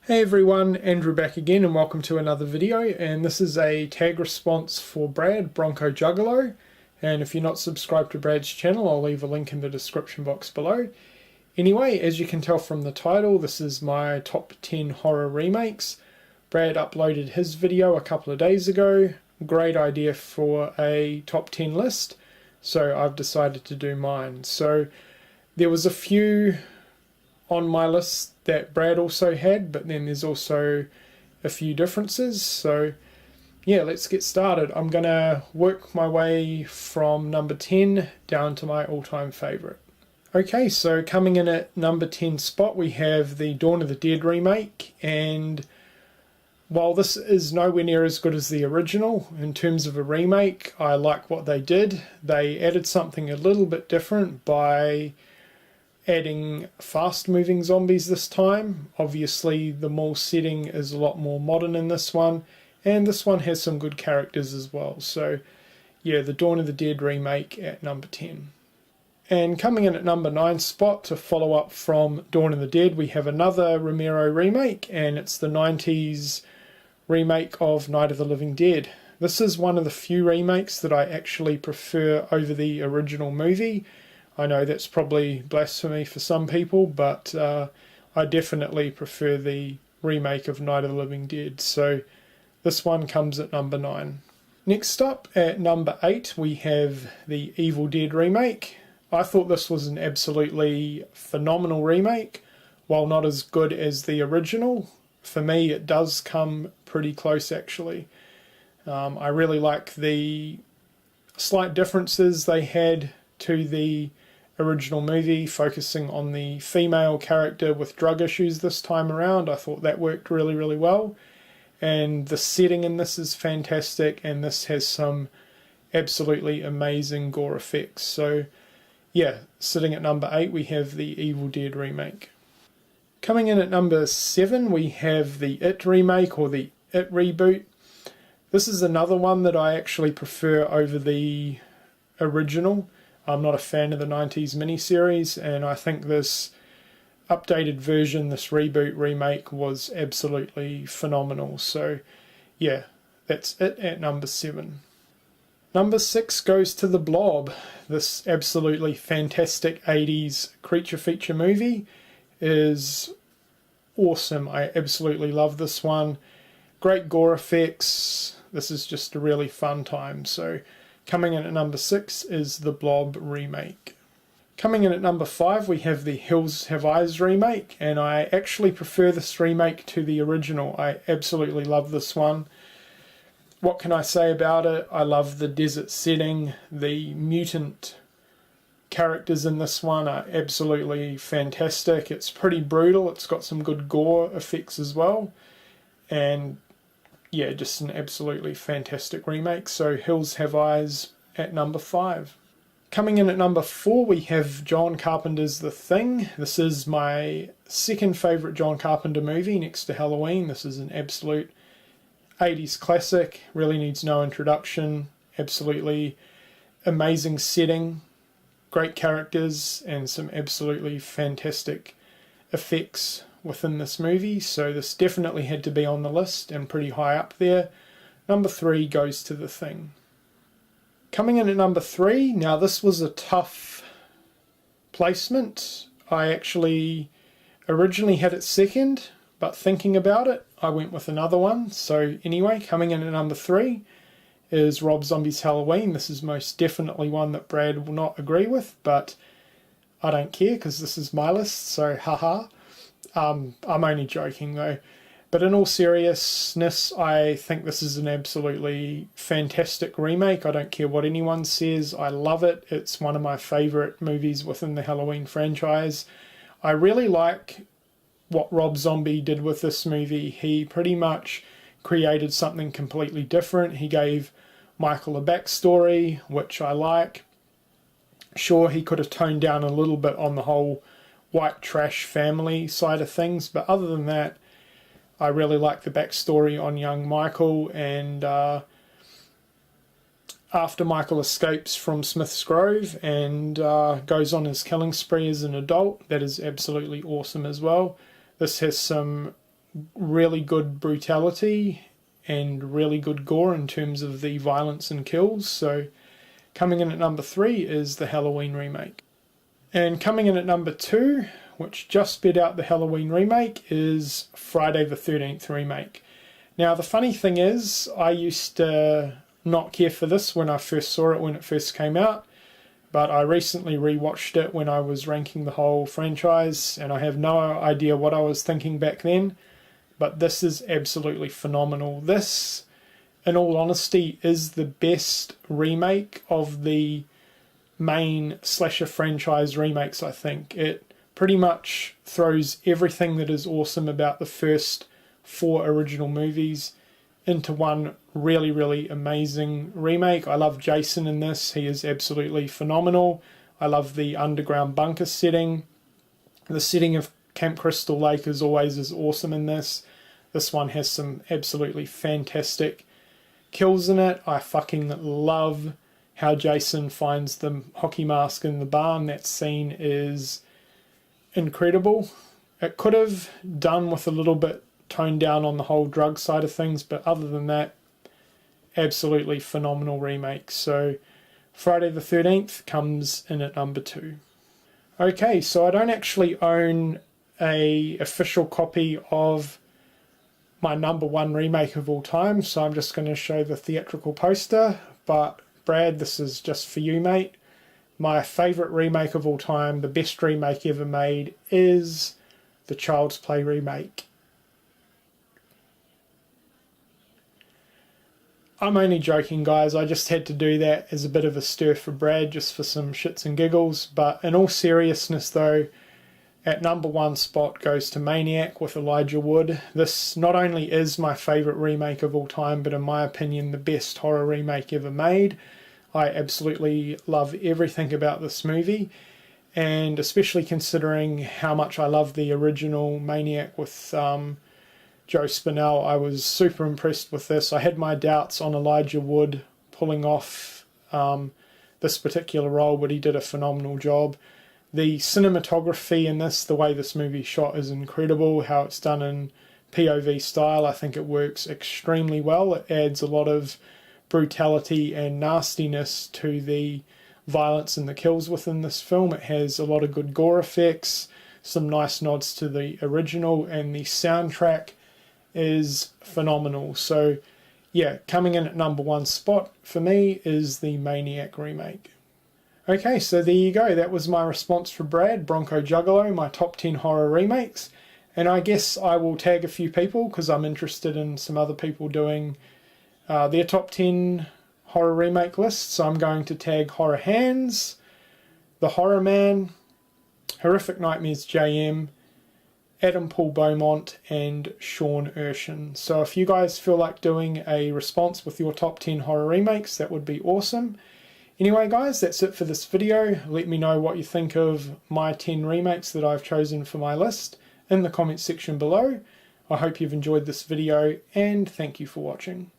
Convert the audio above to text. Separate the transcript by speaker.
Speaker 1: Hey everyone, Andrew back again and welcome to another video, and this is a tag response for Brad, Bronco Juggalo, and if you're not subscribed to Brad's channel I'll leave a link in the description box below. Anyway, as you can tell from the title, this is my top 10 horror remakes. Brad uploaded his video a couple of days ago, great idea for a top 10 list, so I've decided to do mine. So there was a few on my list that Brad also had, but then there's also a few differences. So yeah, let's get started. I'm gonna work my way from number 10 down to my all-time favorite. Okay, so coming in at number 10 spot we have the Dawn of the Dead remake, and while this is nowhere near as good as the original in terms of a remake, I like what they did. They added something a little bit different by adding fast-moving zombies this time. Obviously the mall setting is a lot more modern in this one, and this one has some good characters as well. So yeah, the Dawn of the Dead remake at number 10. And coming in at number 9 spot to follow up from Dawn of the Dead, we have another Romero remake, and it's the 90s remake of Night of the Living Dead. This is one of the few remakes that I actually prefer over the original movie. I know that's probably blasphemy for some people, but I definitely prefer the remake of Night of the Living Dead. So this one comes at number 9. Next up at number 8 we have the Evil Dead remake. I thought this was an absolutely phenomenal remake. While not as good as the original, for me it does come pretty close actually. I really like the slight differences they had to the original movie, focusing on the female character with drug issues this time around. I thought that worked really well, and the setting in this is fantastic, and this has some absolutely amazing gore effects. So yeah, sitting at number 8 we have the Evil Dead remake. Coming in at number 7 we have the It remake, or the It reboot. This is another one that I actually prefer over the original. I'm not a fan of the 90s miniseries, and I think this updated version, this reboot remake, was absolutely phenomenal. So yeah, that's it at number 7. Number 6 goes to the Blob. This absolutely fantastic 80s creature feature movie is awesome. I absolutely love this one. Great gore effects. This is just a really fun time. So coming in at number 6 is the Blob remake. Coming in at number 5 we have the Hills Have Eyes remake, and I actually prefer this remake to the original. I absolutely love this one. What can I say about it? I love the desert setting. The mutant characters in this one are absolutely fantastic. It's pretty brutal. It's got some good gore effects as well, and yeah, just an absolutely fantastic remake. So Hills Have Eyes at number 5. Coming in at number 4 we have John Carpenter's The Thing. This is my second favourite John Carpenter movie next to Halloween. This is an absolute 80s classic, really needs no introduction. Absolutely amazing setting, great characters, and some absolutely fantastic effects within this movie, so this definitely had to be on the list and pretty high up there. Number 3 goes to The Thing. Coming in at number 3, now this was a tough placement. I actually originally had it second, but thinking about it, I went with another one. So anyway, coming in at number 3 is Rob Zombie's Halloween. This is most definitely one that Brad will not agree with, but I don't care because this is my list, so haha. I'm only joking though. But in all seriousness, I think this is an absolutely fantastic remake. I don't care what anyone says. I love it. It's one of my favourite movies within the Halloween franchise. I really like what Rob Zombie did with this movie. He pretty much created something completely different. He gave Michael a backstory, which I like. Sure, he could have toned down a little bit on the whole white trash family side of things, but other than that, I really like the backstory on young Michael. And after Michael escapes from Smith's Grove and goes on his killing spree as an adult, that is absolutely awesome as well. This has some really good brutality and really good gore in terms of the violence and kills. So coming in at number 3 is the Halloween remake. And coming in at number 2, which just beat out the Halloween remake, is Friday the 13th remake. Now the funny thing is, I used to not care for this when I first saw it when it first came out, but I recently rewatched it when I was ranking the whole franchise, and I have no idea what I was thinking back then, but this is absolutely phenomenal. This, in all honesty, is the best remake of the main slasher franchise remakes, I think. It pretty much throws everything that is awesome about the first 4 original movies into one really, really amazing remake. I love Jason in this. He is absolutely phenomenal. I love the underground bunker setting. The setting of Camp Crystal Lake is always as awesome in this. This one has some absolutely fantastic kills in it. I fucking love how Jason finds the hockey mask in the barn. That scene is incredible. It could have done with a little bit toned down on the whole drug side of things, but other than that, absolutely phenomenal remake. So Friday the 13th comes in at number 2. Okay, so I don't actually own a official copy of my number 1 remake of all time, so I'm just going to show the theatrical poster. But Brad, this is just for you, mate. My favourite remake of all time, the best remake ever made, is the Child's Play remake. I'm only joking, guys. I just had to do that as a bit of a stir for Brad, just for some shits and giggles. But in all seriousness, though, at number 1 spot goes to Maniac with Elijah Wood. This not only is my favourite remake of all time, but in my opinion, the best horror remake ever made. I absolutely love everything about this movie, and especially considering how much I love the original Maniac with Joe Spinell, I was super impressed with this. I had my doubts on Elijah Wood pulling off this particular role, but he did a phenomenal job. The cinematography in this, the way this movie shot, is incredible. How it's done in POV style, I think it works extremely well. It adds a lot of brutality and nastiness to the violence and the kills within this film. It has a lot of good gore effects, some nice nods to the original, and the soundtrack is phenomenal. So yeah, coming in at number 1 spot for me is the Maniac remake. Okay, so there you go. That was my response for Brad, Bronco Juggalo, my top 10 horror remakes. And I guess I will tag a few people because I'm interested in some other people doing their top 10 horror remake lists. So I'm going to tag Horror Hands, The Horror Man, Horrific Nightmares JM, Adam Paul Beaumont, and Sean Urshan. So if you guys feel like doing a response with your top 10 horror remakes, that would be awesome. Anyway guys, that's it for this video. Let me know what you think of my 10 remakes that I've chosen for my list in the comments section below. I hope you've enjoyed this video, and thank you for watching.